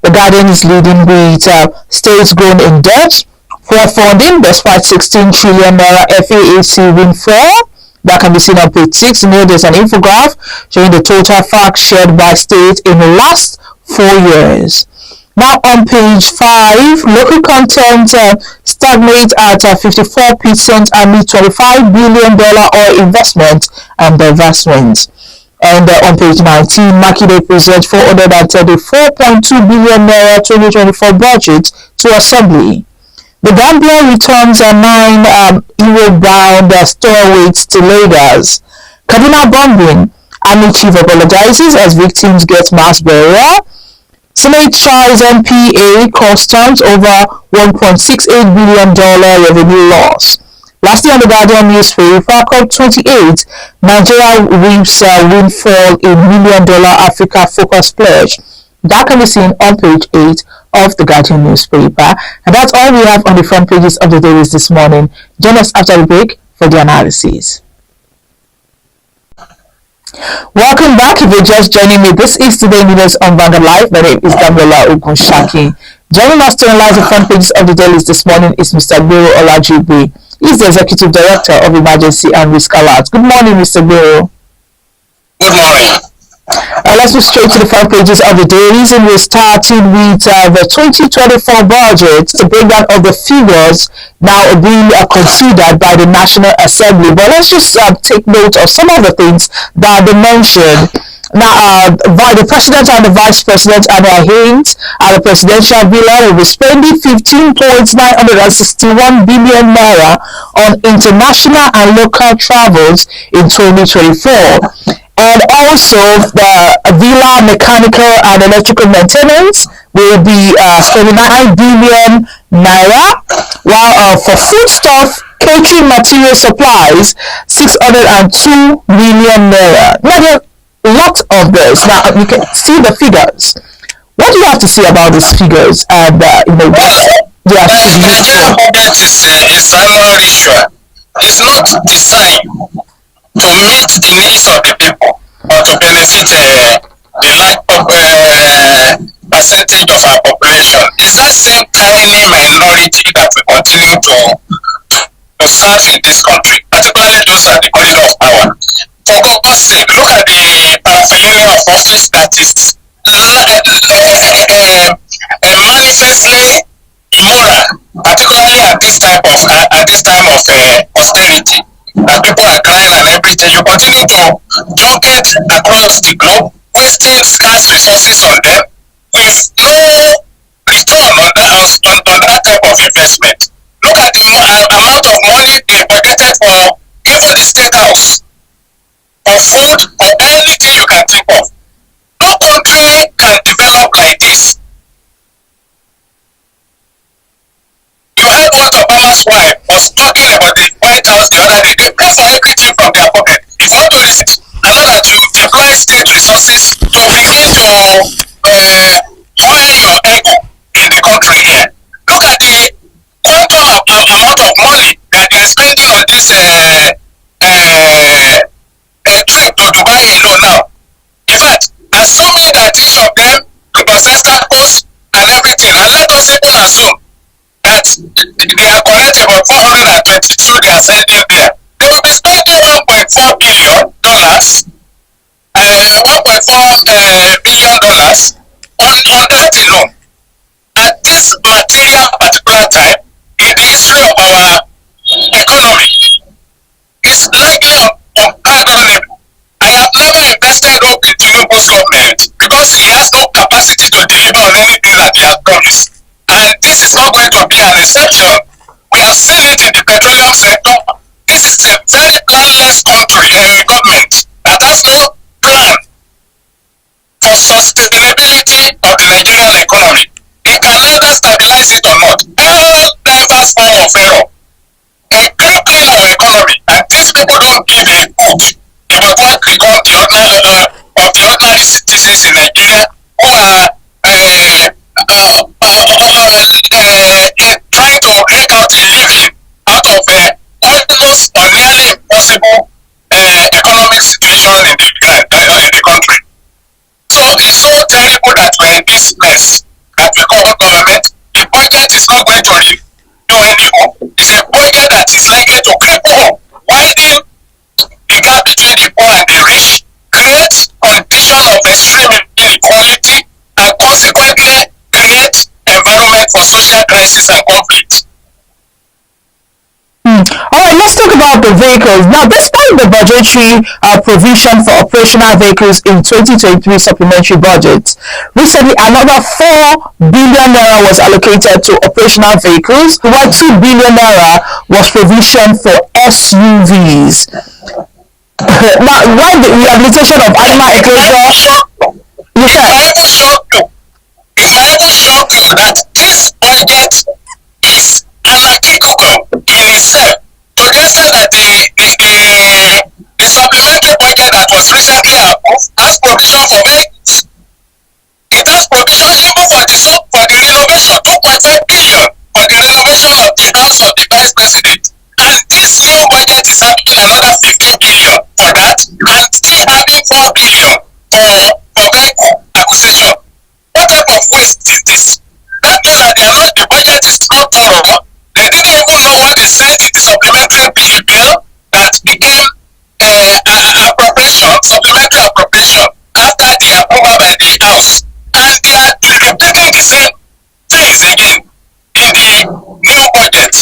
The Guardian is leading with states groan in debt for funding despite 16 trillion naira FAAC windfall. That can be seen on page 6. There's an infograph showing the total FAAC shared by states in the last 4 years. Now on page 5, local content stagnates at 54% amid $25 billion oil investment and divestment. And on page 19, Makinde presents 434.2 billion naira 2024 budget to Assembly. The Gambia returns 9 euro-bound stowaways to Lagos. Kaduna bombing, Army chief apologizes as victims get mass burial. Senate tries MPA customs over $1.68 billion revenue loss. Lastly, on the Guardian newspaper, COP28, Nigeria reaps windfall in $1 million Africa focus pledge. That can be seen on page 8 of the Guardian newspaper. And that's all we have on the front pages of the dailies this morning. Join us after the break for the analysis. Welcome back. If you're just joining me, this is Today News on Vanguard Live. My name is Damilola Ogunshaki. Joining us to analyze the front pages of the dailies this morning is Mr. Olajuigbe. He's the Executive Director of Emergency and Risk Alert. Good morning, Mr. Biro. Good morning. Let's move straight to the front pages of the dailies, and we're starting with the 2024 budget, the breakdown of the figures now being considered by the National Assembly. But let's just take note of some of the things that they mentioned. Now, by the President and the Vice President at their hearings at the Presidential Villa will be spending 15.961 billion naira on international and local travels in 2024. And also, the villa mechanical and electrical maintenance will be spending 9 billion naira, while for foodstuff, catering material supplies, 602 million naira. Now, there are lots of this. Now, you can see the figures. What do you have to say about these figures? And, The Nigerian budget is annual ritual. It's not designed to meet the needs of the people or to benefit the large percentage of our population. It's that same tiny minority that we continue to serve in this country, particularly those at the corridor of power. For God's sake, look at the paraphernalia of office that is manifestly immoral, particularly at this time of austerity. That people are crying and everything. You continue to junket across the globe, wasting scarce resources on them with no return on that type of investment. Look at the amount of money they budgeted for even the state house, for food, or anything you can think of. No country can develop like this. You heard what Obama's wife was talking about the White House the other day. They pay for everything from their pocket. If you want to reason, another to deploy state resources to begin to oil your ego in the country here. Look at the quantum amount of money that they are spending on this trip to Dubai alone now. In fact, assuming that each of them was established and everything, and let us even assume that they are correct about 422 they are sending there. They will be spending $1.4 billion, $1.4 billion on that alone. At this material particular time in the history of our economy, is largely unpardonable. I have never invested hope in Tinubu's government because he has no capacity to deliver on anything that he has promised. And this is not going to be an exception. We have seen it in the petroleum sector. This is a very planless government that has no plan for sustainability of the Nigerian economy. It can neither stabilize it or not. All diverse form of error in crippling our economy, and these people don't give a hoot about what become of the ordinary citizens in Nigeria who are trying to make out a living out of almost or nearly impossible economic situation in the country. So it's so terrible that we're in this mess. government, the budget is not going to renew anymore. It's a budget that is likely to cripple, widen the gap between the poor and the rich, create conditions of extreme inequality, and consequently create environment for social crisis and conflict. All right, let's talk about the vehicles. Now, despite the budgetary provision for operational vehicles in 2023 supplementary budget, recently another 4 billion naira was allocated to operational vehicles, while 2 billion naira was provision for SUVs. Now, why the rehabilitation of animal enclosure? You said. It might even shock you that this budget is anarchical in itself, to the extent that the supplementary budget that was recently approved has provision for vehicles. It has provision even for the renovation, 2.5 billion for the renovation of the house of the vice president. And this new budget is having another 15 billion for that, and still having 4 billion for vehicle acquisition. What type of waste is this? That means that the budget is not thorough. They didn't even know what they said in the supplementary bill that became supplementary appropriation after the approval by the House. And they are repeating the same things again in the new budget.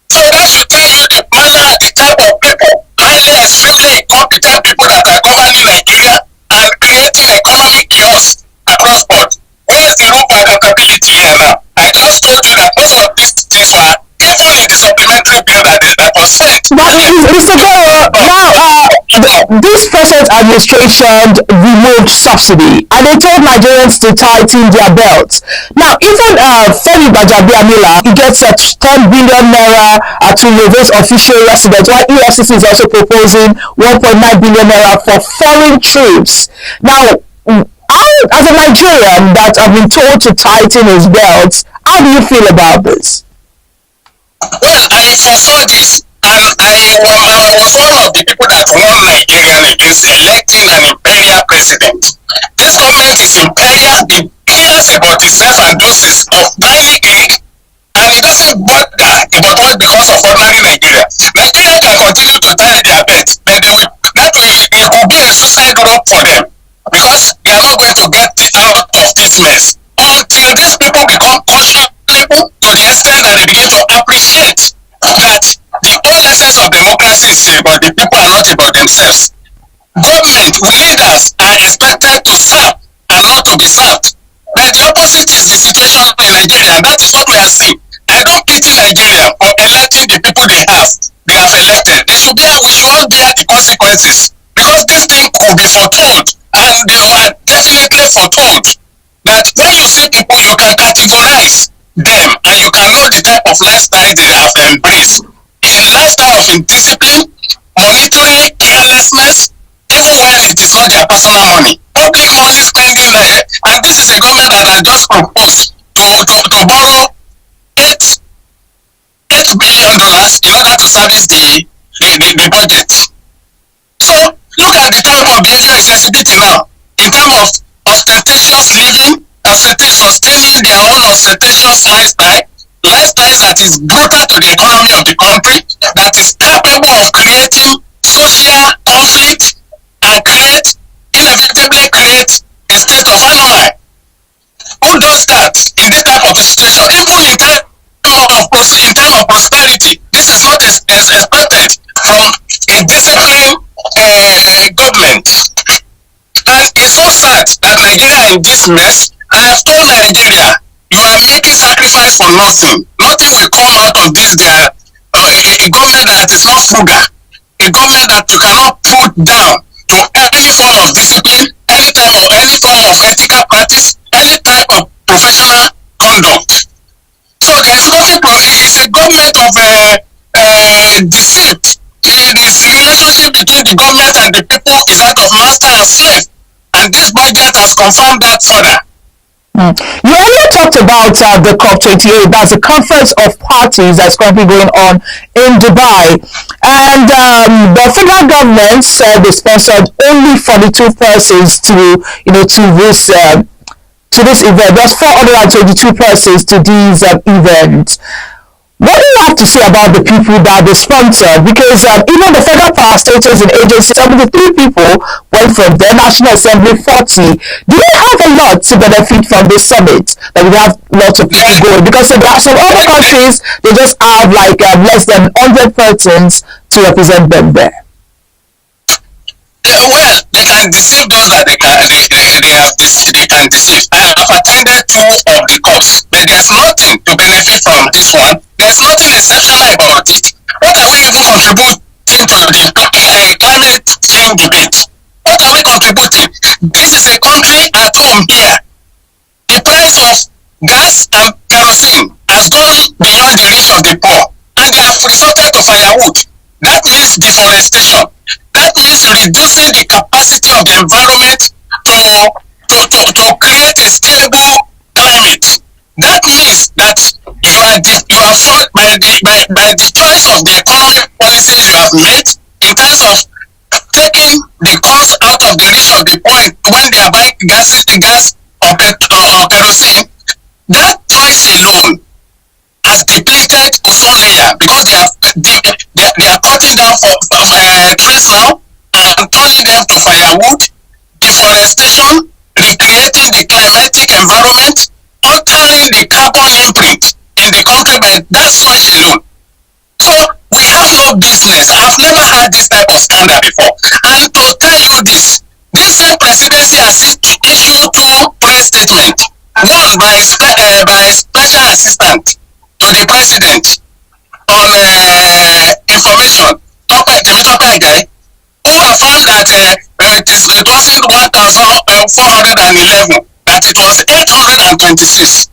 So that should tell you the manner, the type of people, highly extremely incompetent people that are governing Nigeria and creating economic chaos across board. Where is the room for accountability here now? I just told you that most of these things were even in the supplementary bill that was sent. But Mr. Goro, now this present administration removed subsidy and they told Nigerians to tighten their belts. Now even Femi Gbajabiamila, he gets 10 billion naira to reverse official residence, while EFCC is also proposing 1.9 billion naira for foreign trips. Now, as a Nigerian that have been told to tighten his belts, how do you feel about this? Well, I foresaw this, and I was one of the people that warned Nigerian against electing an imperial president. This government is imperial. It cares about the self-induces of tiny egg, and it doesn't bother about what becomes of ordinary Nigeria. Nigeria can continue to tie their bets, but it will be a suicide rope for them, because they are not going to get out of this mess until these people become conscionable to the extent that they begin to appreciate that the whole essence of democracy is about the people and not about themselves. Government leaders are expected to serve and not to be served. But the opposite is the situation in Nigeria, and that is what we are seeing. I don't pity Nigeria for electing the people they have elected. We should all bear the consequences, because this thing could be foretold, and they were definitely foretold. That when you see people, you can categorize them and you can know the type of lifestyle they have embraced. A lifestyle of indiscipline, monetary carelessness, even when it is not their personal money. Public money spending there, and this is a government that has just proposed to borrow $8 billion in order to service the budget. So look at the type of behavior is exhibiting now in terms of ostentatious living, sustaining their own ostentatious lifestyles that is brutal to the economy of the country, that is capable of creating social conflict and inevitably create a state of anarchy. Who does that in this type of situation? Even in terms of prosperity, this is not expected from a disciplined government. And it's so sad that Nigeria in this mess. I have told Nigeria, you are making sacrifice for nothing. Nothing will come out of this guy. A government that is not frugal, a government that you cannot put down to any form of discipline, any form of ethical practice, any type of professional conduct. So there is nothing. It's a government of deceit. The relationship between the government and the people is that of master and slave, and this budget has confirmed that further. You earlier talked about the COP28, that's the Conference of Parties that's currently going on in Dubai. And the federal government said they sponsored only 42 persons to to this event. There's 422 persons to these events. What do you have to say about the people that they sponsored? Because even the federal power stations and agencies, 73 people went from their National Assembly, 40. Do they have a lot to benefit from this summit? That we have lots of people going? Because there are some other countries, they just have like less than 100 persons to represent them there. Well, they can deceive those that they can deceive. I have attended 2 of the course, but there's nothing to benefit from this one. There's nothing exceptional about it. What are we even contributing to the climate change debate? What are we contributing? This is a country at home here. The price of gas and kerosene has gone beyond the reach of the poor, and they have resorted to firewood. That means deforestation. That means reducing the capacity of the environment to create a stable climate. That means that you are short by the choice of the economic policies you have made in terms of taking the cost out of the reach of the poor when they are buying gas or kerosene. That choice alone has depleted ozone layer because they are cutting down for trees now and turning them to firewood, deforestation, recreating the climatic environment, altering the carbon imprint in the country by that choice alone. So we have no business. I've never had this type of scandal before. And to tell you this same presidency has issued 2 press statements. One by special assistant to the president on information, who affirmed that it wasn't 1,411, that it was 826.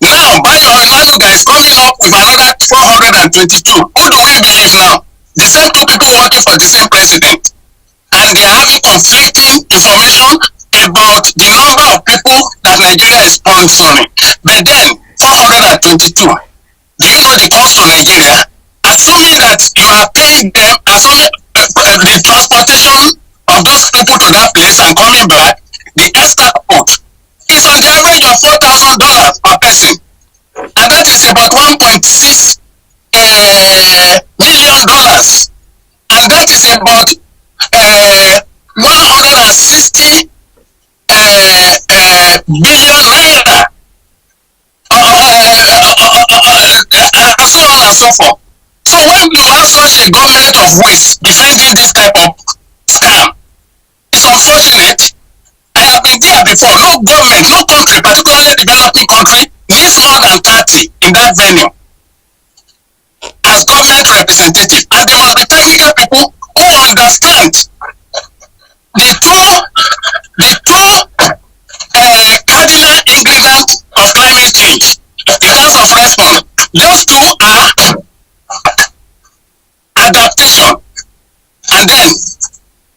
Now, Bayo Onanuga is coming up with another 422. Who do we believe now? The same 2 people working for the same president. And they are having conflicting information about the number of people that Nigeria is sponsoring. But then, 422. Do you know the cost to Nigeria? Assuming that you are paying them, assuming the transportation of those people to that place and coming back, the escort is on the average of $4,000 per person. And that is about $1.6 million. And that is about 160 billion naira. And so on and so forth. So when you have such a government of waste defending this type of scam, it's unfortunate. I have been there before. No government, no country, particularly developing country, needs more than 30 in that venue as government representative. And they must be technical people who understand the two cardinal ingredients of climate change in terms of response. Those 2 are adaptation and then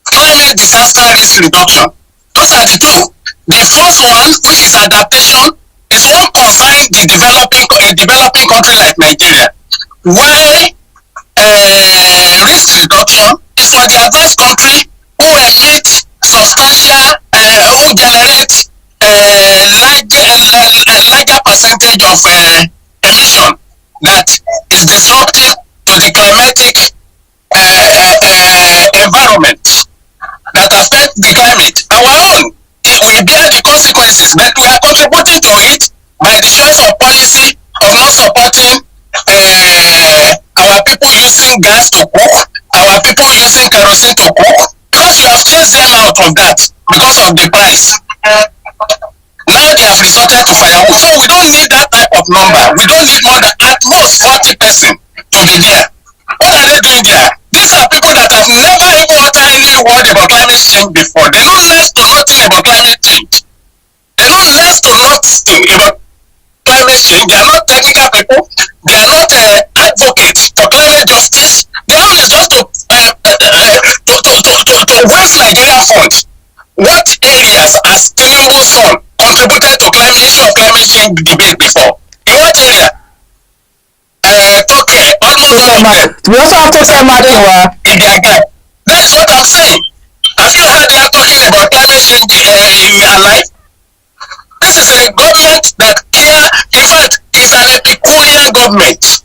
climate disaster risk reduction. Those are the 2. The first one, which is adaptation, is what concerns the developing country like Nigeria, while risk reduction is for the advanced country who emit substantial, who generate larger percentage of emission that is disruptive to the climatic environment that affect the climate. Our own, we bear the consequences, but we are contributing to it by the choice of policy of not supporting our people using gas to cook, our people using kerosene to cook, because you have chased them out of that because of the price. Now they have resorted to firewood. So we don't need that type of number. We don't need more than at most 40 person to be there. What are they doing there? These are people that have never even uttered any word about climate change before. They know next to nothing about climate change. They know next to nothing about climate change. They are not technical people. They are not advocates for climate justice. Their own is just to waste Nigeria funds. What areas has Tinubu's fund contributed to issue of climate change debate before? In what area? Turkey, almost all of them. We also have to say in their gap. That's what I'm saying. Have you heard her talking about climate change in her life? This is a government that care, in fact, is an Epicurean government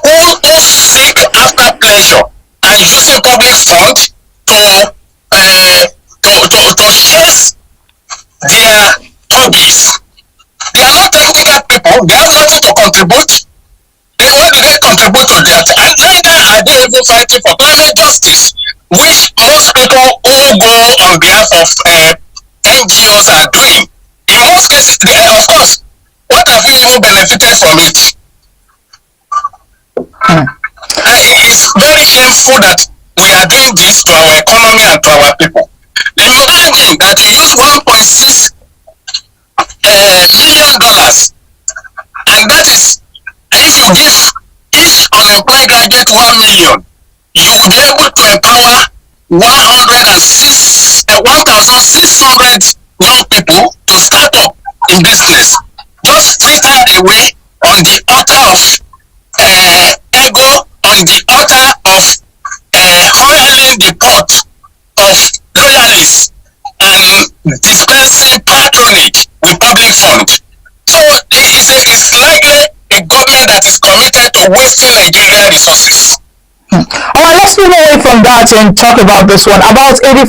who seek after pleasure and using public funds to chase their hobbies. They are not technical people. They have nothing to contribute. What do they contribute to that? And neither are they even fighting for climate justice, which most people who go on behalf of NGOs are doing. In most cases, they, of course, what have we even benefited from it? It's very shameful that we are doing this to our economy and to our people. Imagine that you use $1.6 million, and that is, if you give each unemployed graduate 1 million, you will be able to empower 1,600 young people to start up in business, just frittered away on the altar of ego, on the altar of oiling the pot of loyalists and dispensing patronage with public funds. So it's likely a government that is committed to wasting Nigerian resources. All right, let's move away from that and talk about this one. About 85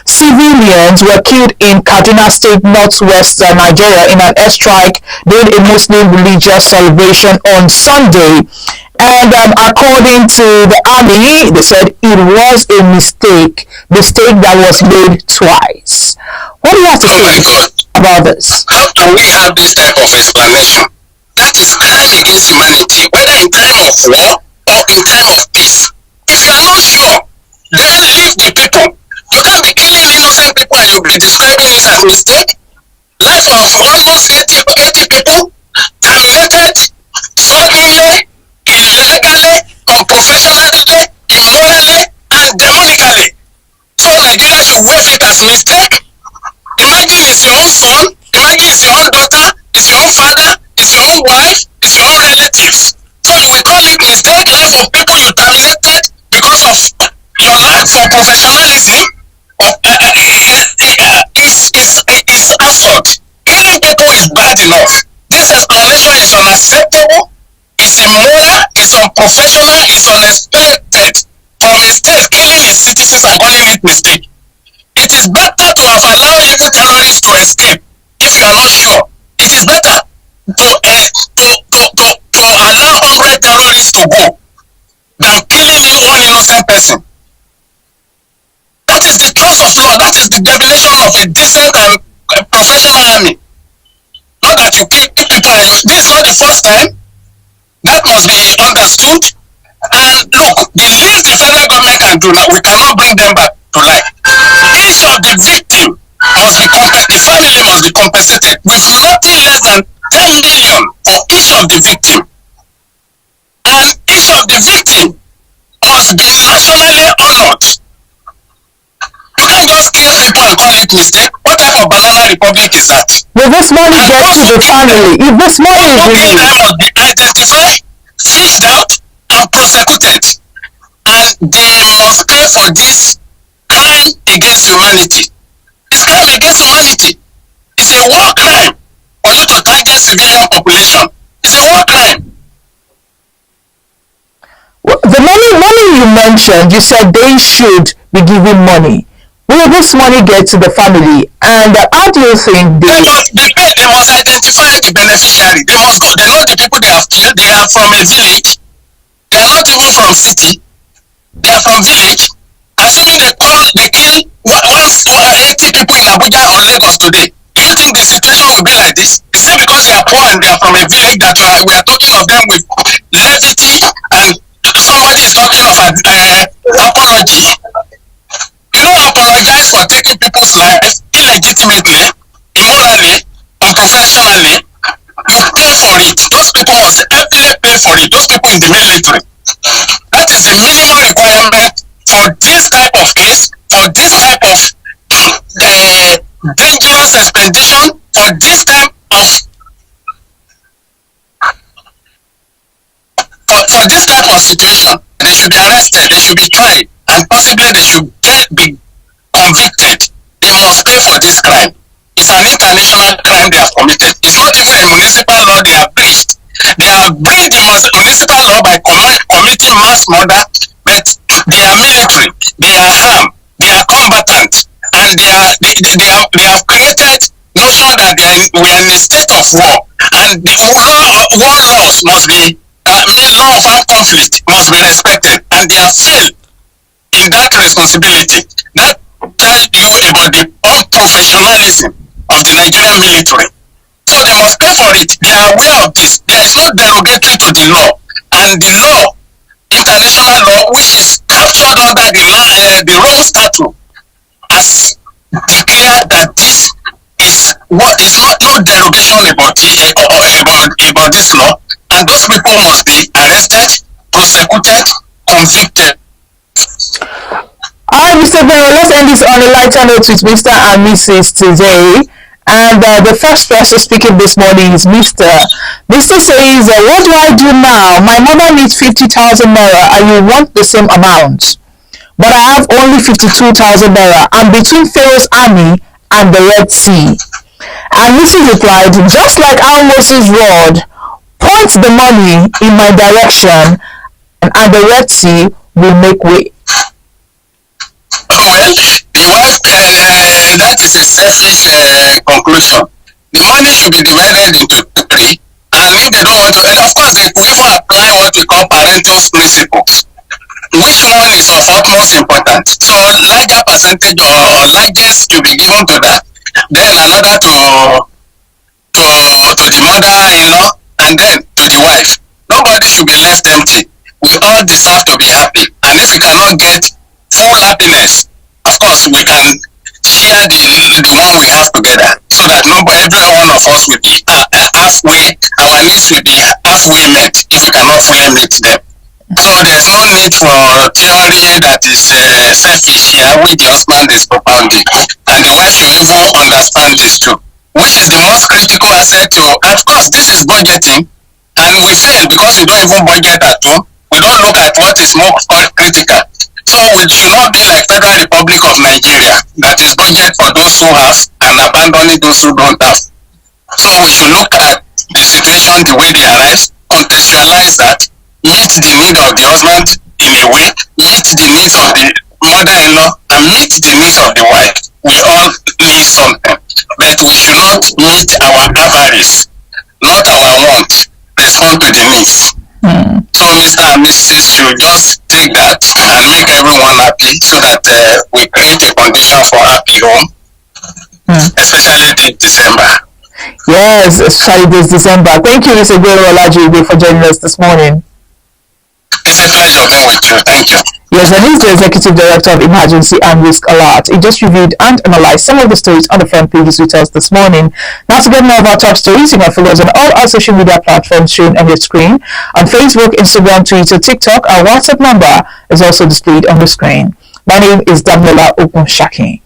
civilians were killed in Kaduna State, northwest Nigeria, in an airstrike during a Muslim religious celebration on Sunday. And according to the army, they said it was a mistake that was made twice. What do you have to say about this? How can we have this type of explanation? That is crime against humanity, whether in time of war or in time of peace. If you are not sure, then leave the people. You can't be killing innocent people and you'll be describing this as mistake. Life of almost 80 people terminated suddenly, illegally, unprofessionally, immorally, and demonically. So Nigeria should wave it as mistake. Imagine it's your own son, imagine it's your own daughter, it's your own father, it's your own wife, it's your own relatives. So you will call it mistake. Life of people you terminated because of your lack for professionalism is absurd. Killing people is bad enough. This explanation is unacceptable, it's immoral, it's unprofessional, it's unexpected. For mistake, killing his citizens and calling it mistake. It is better to have allowed evil terrorists to escape. If you are not sure, it is better to allow 100 terrorists to go than killing one innocent person. That is the trust of law. That is the definition of a decent and professional army. Not that you kill people and this is not the first time. That must be understood. And look, the least the federal government can do now, we cannot bring them back to life. Each of the victim must be the family must be compensated with nothing less than 10 million for each of the victim. And each of the victim must be nationally honored. You can't just kill people and call it mistake. What type of banana republic is that? Will this money get to the family? If this money is released, must be identified, fished out, and prosecuted. And they must pay for this crime against humanity. It's crime against humanity. It's a war crime for you to target civilian population. It's a war crime. The money you mentioned, you said they should be given money. Will this money get to the family? And how do you think they must identify the beneficiary. They must go. They know the people they have killed. They are from a village. They are not even from city. They are from village. Assuming they kill 80 people in Abuja or Lagos today. Do you think the situation will be like this? Is it because they are poor and they are from a village that we are talking of them with levity and somebody is talking of apology? You don't apologize for taking people's lives illegitimately, immorally, unprofessionally. You pay for it. Those people must happily pay for it. Those people in the military. That is the minimum requirement for this type of case, for this type of dangerous expedition, for this type of for this type of situation. They should be arrested. They should be tried, and possibly they should be convicted. They must pay for this crime. It's an international crime they have committed. It's not even a municipal law they have breached. They have breached the municipal law by committing mass murder, but they are military, they are armed, they are combatant, and they have created notion that we are in a state of war, and the war laws must be law of armed conflict must be respected, and they have failed in that responsibility. That tells you about the unprofessionalism of the Nigerian military. So they must pay for it. They are aware of this. There is no derogatory to the law, and the law, international law, which is captured under the Rome Statute, has declared that this is what is not no derogation about this law, and those people must be arrested, prosecuted, convicted. Alright, Mr. Vero, let's end this on a lighter note with Mr. and Mrs. today. And the first person speaking this morning is Mr. Mr. says, what do I do now? My mother needs 50,000 naira and you want the same amount. But I have only 52,000 naira. I'm between Pharaoh's army and the Red Sea. And Mrs. replied, just like our Moses' rod, point the money in my direction and the Red Sea will make way. Well, the wife, that is a selfish conclusion. The money should be divided into three, and if they don't want to, and of course they could even apply what we call parental principles. Which one is of utmost importance? So larger percentage or largest to be given to that, then another to the mother-in-law, and then to the wife. Nobody should be left empty. We all deserve to be happy, and if we cannot get full happiness, of course we can share the one we have together, so that every one of us will be halfway, our needs will be halfway met if we cannot fully meet them. So there's no need for theory that is selfish here, which the husband is propounding, and the wife should even understand this too, which is the most critical asset to. Of course, this is budgeting, and we fail because we don't even budget at all. We don't look at what is more critical. So we should not be like Federal Republic of Nigeria, that is budget for those who have and abandoning those who don't have. So we should look at the situation the way they arise, contextualize that, meet the need of the husband in a way, meet the needs of the mother-in-law, and meet the needs of the wife. We all need something, but we should not meet our avarice, not our want, respond to the needs. So Mr. and Mrs. should just take that and make everyone happy, so that we create a condition for happy home, especially this December. Yes, especially this December. Thank you, Mr. Olajuigbe, for joining us this morning. It's a pleasure being with you. Thank you. Yes, and he's the Executive Director of Emergency and Risk Alert. He just reviewed and analyzed some of the stories on the front pages with us this morning. Now, to get more of our top stories, you can follow us on all our social media platforms shown on your screen. On Facebook, Instagram, Twitter, TikTok, our WhatsApp number is also displayed on the screen. My name is Daniela Okunshaki.